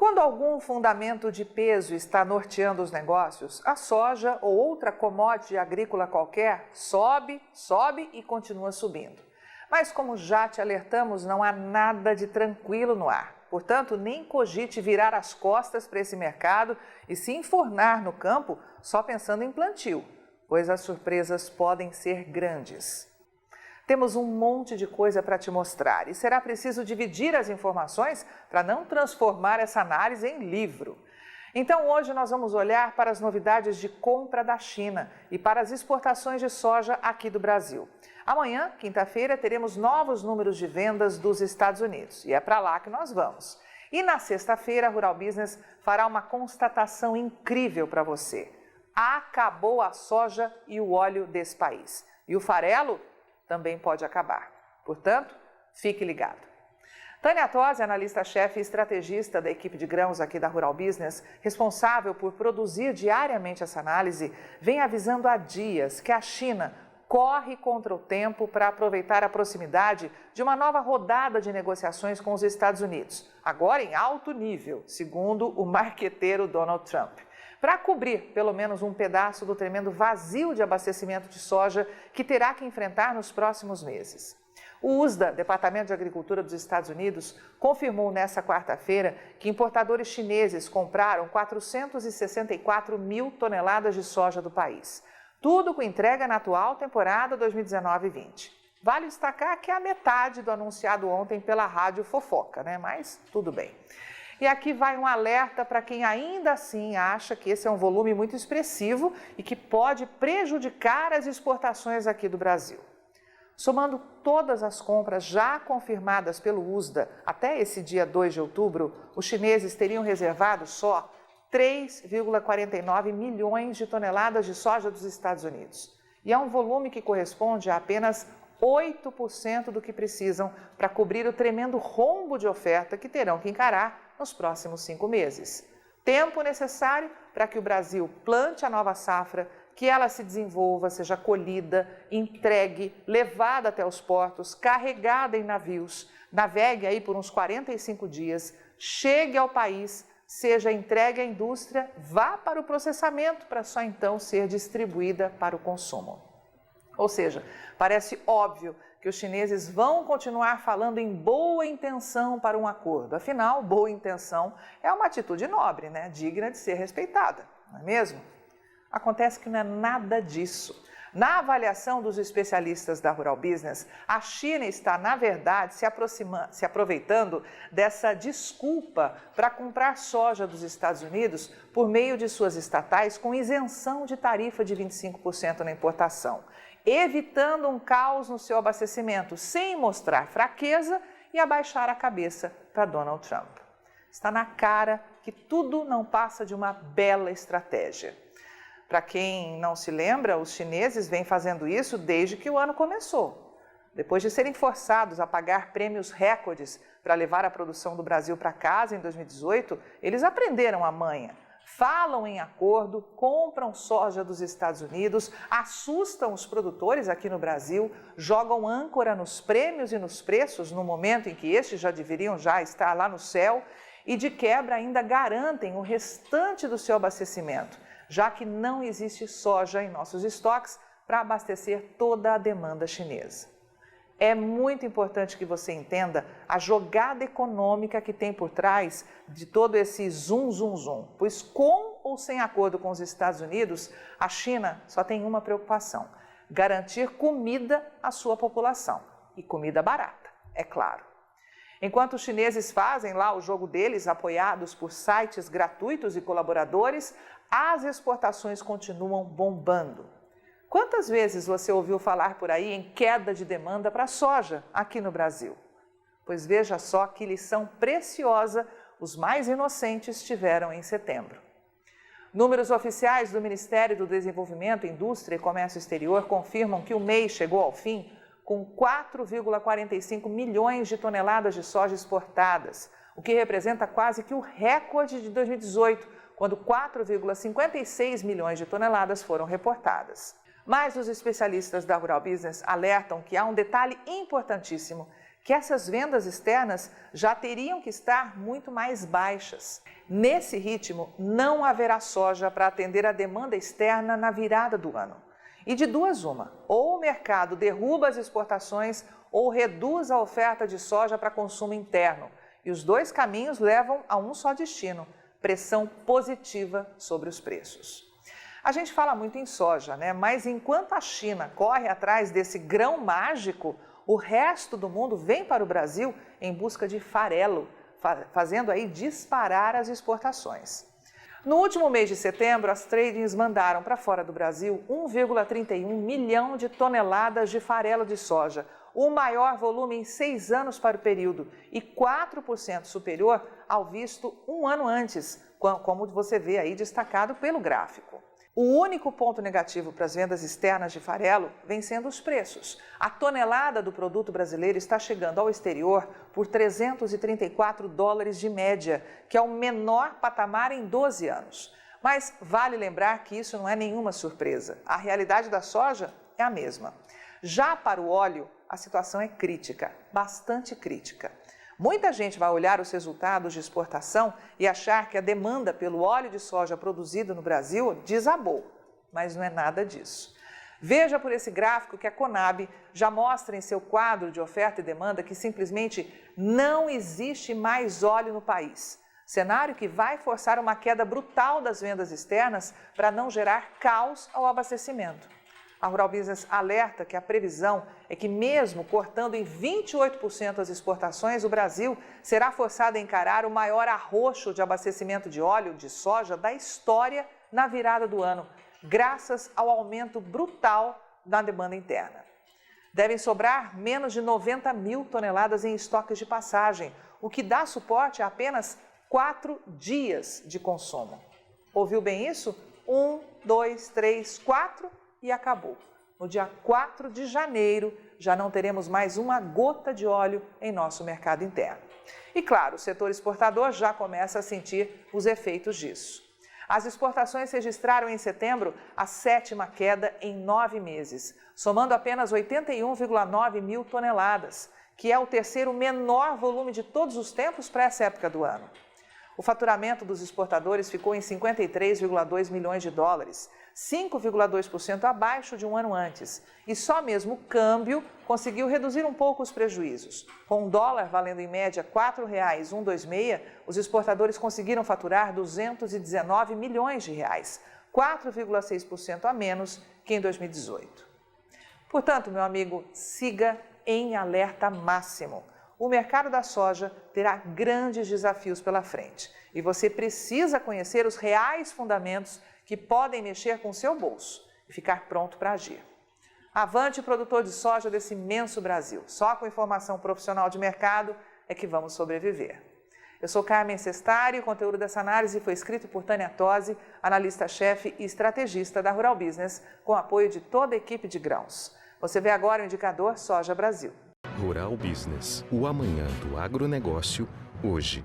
Quando algum fundamento de peso está norteando os negócios, a soja ou outra commodity agrícola qualquer sobe e continua subindo. Mas como já te alertamos, não há nada de tranquilo no ar. Portanto, nem cogite virar as costas para esse mercado e se enfornar no campo só pensando em plantio, pois as surpresas podem ser grandes. Temos um monte de coisa para te mostrar e será preciso dividir as informações para não transformar essa análise em livro. Então hoje nós vamos olhar para as novidades de compra da China e para as exportações de soja aqui do Brasil. Amanhã, quinta-feira, teremos novos números de vendas dos Estados Unidos e é para lá que nós vamos. E na sexta-feira, a Rural Business fará uma constatação incrível para você. Acabou a soja e o óleo desse país. E o farelo também pode acabar. Portanto, fique ligado. Tânia Tosi, analista-chefe e estrategista da equipe de grãos aqui da Rural Business, responsável por produzir diariamente essa análise, vem avisando há dias que a China corre contra o tempo para aproveitar a proximidade de uma nova rodada de negociações com os Estados Unidos, agora em alto nível, segundo o marqueteiro Donald Trump, para cobrir pelo menos um pedaço do tremendo vazio de abastecimento de soja que terá que enfrentar nos próximos meses. O USDA, Departamento de Agricultura dos Estados Unidos, confirmou nesta quarta-feira que importadores chineses compraram 464 mil toneladas de soja do país. Tudo com entrega na atual temporada 2019-20. Vale destacar que é a metade do anunciado ontem pela Rádio Fofoca, né? Mas tudo bem. E aqui vai um alerta para quem ainda assim acha que esse é um volume muito expressivo e que pode prejudicar as exportações aqui do Brasil. Somando todas as compras já confirmadas pelo USDA até esse dia 2 de outubro, os chineses teriam reservado só 3,49 milhões de toneladas de soja dos Estados Unidos. E é um volume que corresponde a apenas 8% do que precisam para cobrir o tremendo rombo de oferta que terão que encarar nos próximos 5 meses. Tempo necessário para que o Brasil plante a nova safra, que ela se desenvolva, seja colhida, entregue, levada até os portos, carregada em navios, navegue aí por uns 45 dias, chegue ao país, seja entregue à indústria, vá para o processamento para só então ser distribuída para o consumo. Ou seja, parece óbvio que os chineses vão continuar falando em boa intenção para um acordo. Afinal, boa intenção é uma atitude nobre, né? Digna de ser respeitada, não é mesmo? Acontece que não é nada disso. Na avaliação dos especialistas da Rural Business, a China está, na verdade, se aproveitando dessa desculpa para comprar soja dos Estados Unidos por meio de suas estatais com isenção de tarifa de 25% na importação, evitando um caos no seu abastecimento, sem mostrar fraqueza e abaixar a cabeça para Donald Trump. Está na cara que tudo não passa de uma bela estratégia. Para quem não se lembra, os chineses vêm fazendo isso desde que o ano começou. Depois de serem forçados a pagar prêmios recordes para levar a produção do Brasil para casa em 2018, eles aprenderam a manha. Falam em acordo, compram soja dos Estados Unidos, assustam os produtores aqui no Brasil, jogam âncora nos prêmios e nos preços no momento em que estes já deveriam já estar lá no céu e de quebra ainda garantem o restante do seu abastecimento, já que não existe soja em nossos estoques para abastecer toda a demanda chinesa. É muito importante que você entenda a jogada econômica que tem por trás de todo esse zum, pois com ou sem acordo com os Estados Unidos, a China só tem uma preocupação: garantir comida à sua população, e comida barata, é claro. Enquanto os chineses fazem lá o jogo deles, apoiados por sites gratuitos e colaboradores, as exportações continuam bombando. Quantas vezes você ouviu falar por aí em queda de demanda para soja aqui no Brasil? Pois veja só que lição preciosa os mais inocentes tiveram em setembro. Números oficiais do Ministério do Desenvolvimento, Indústria e Comércio Exterior confirmam que o mês chegou ao fim com 4,45 milhões de toneladas de soja exportadas, o que representa quase que o recorde de 2018, quando 4,56 milhões de toneladas foram reportadas. Mas os especialistas da Rural Business alertam que há um detalhe importantíssimo que essas vendas externas já teriam que estar muito mais baixas. Nesse ritmo, não haverá soja para atender a demanda externa na virada do ano. E de duas uma, ou o mercado derruba as exportações ou reduz a oferta de soja para consumo interno. E os dois caminhos levam a um só destino: pressão positiva sobre os preços. A gente fala muito em soja, né? Mas enquanto a China corre atrás desse grão mágico, o resto do mundo vem para o Brasil em busca de farelo, fazendo aí disparar as exportações. No último mês de setembro, as tradings mandaram para fora do Brasil 1,31 milhão de toneladas de farelo de soja, o maior volume em 6 anos para o período e 4% superior ao visto um ano antes, como você vê aí destacado pelo gráfico. O único ponto negativo para as vendas externas de farelo vem sendo os preços. A tonelada do produto brasileiro está chegando ao exterior por $334 de média, que é o menor patamar em 12 anos. Mas vale lembrar que isso não é nenhuma surpresa. A realidade da soja é a mesma. Já para o óleo, a situação é crítica, bastante crítica. Muita gente vai olhar os resultados de exportação e achar que a demanda pelo óleo de soja produzido no Brasil desabou, mas não é nada disso. Veja por esse gráfico que a Conab já mostra em seu quadro de oferta e demanda que simplesmente não existe mais óleo no país. Cenário que vai forçar uma queda brutal das vendas externas para não gerar caos ao abastecimento. A Rural Business alerta que a previsão é que, mesmo cortando em 28% as exportações, o Brasil será forçado a encarar o maior arroxo de abastecimento de óleo de soja da história na virada do ano, graças ao aumento brutal da demanda interna. Devem sobrar menos de 90 mil toneladas em estoques de passagem, o que dá suporte a apenas 4 dias de consumo. Ouviu bem isso? 1, 2, 3, 4... e acabou. No dia 4 de janeiro, já não teremos mais uma gota de óleo em nosso mercado interno. E claro, o setor exportador já começa a sentir os efeitos disso. As exportações registraram em setembro a 7ª queda em 9 meses, somando apenas 81,9 mil toneladas, que é o terceiro menor volume de todos os tempos para essa época do ano. O faturamento dos exportadores ficou em 53,2 milhões de dólares, 5,2% abaixo de um ano antes. E só mesmo o câmbio conseguiu reduzir um pouco os prejuízos. Com o dólar valendo em média R$ 4,126, os exportadores conseguiram faturar 219 milhões de reais, 4,6% a menos que em 2018. Portanto, meu amigo, siga em alerta máximo. O mercado da soja terá grandes desafios pela frente e você precisa conhecer os reais fundamentos que podem mexer com o seu bolso e ficar pronto para agir. Avante, produtor de soja desse imenso Brasil. Só com informação profissional de mercado é que vamos sobreviver. Eu sou Carmen Cestari e o conteúdo dessa análise foi escrito por Tânia Tosi, analista-chefe e estrategista da Rural Business, com apoio de toda a equipe de grãos. Você vê agora o indicador Soja Brasil. Rural Business, o amanhã do agronegócio, hoje.